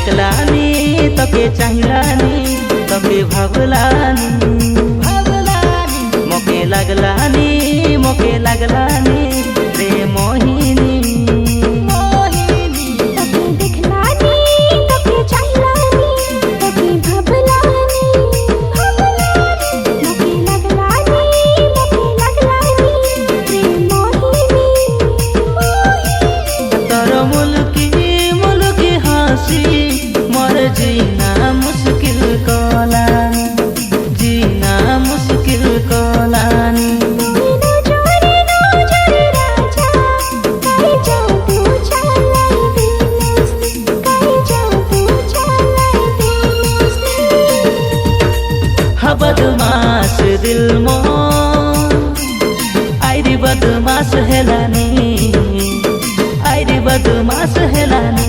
देखलानी तके चाहिलानी तके भावलानी मोके लागलानी रे मोहिनी मोर जीना मुश्किल कलानी जीना मुश्किल कलानी बदमाश दिल मो आइरी बदमाश हेलानी आइरी बदमाश हेलानी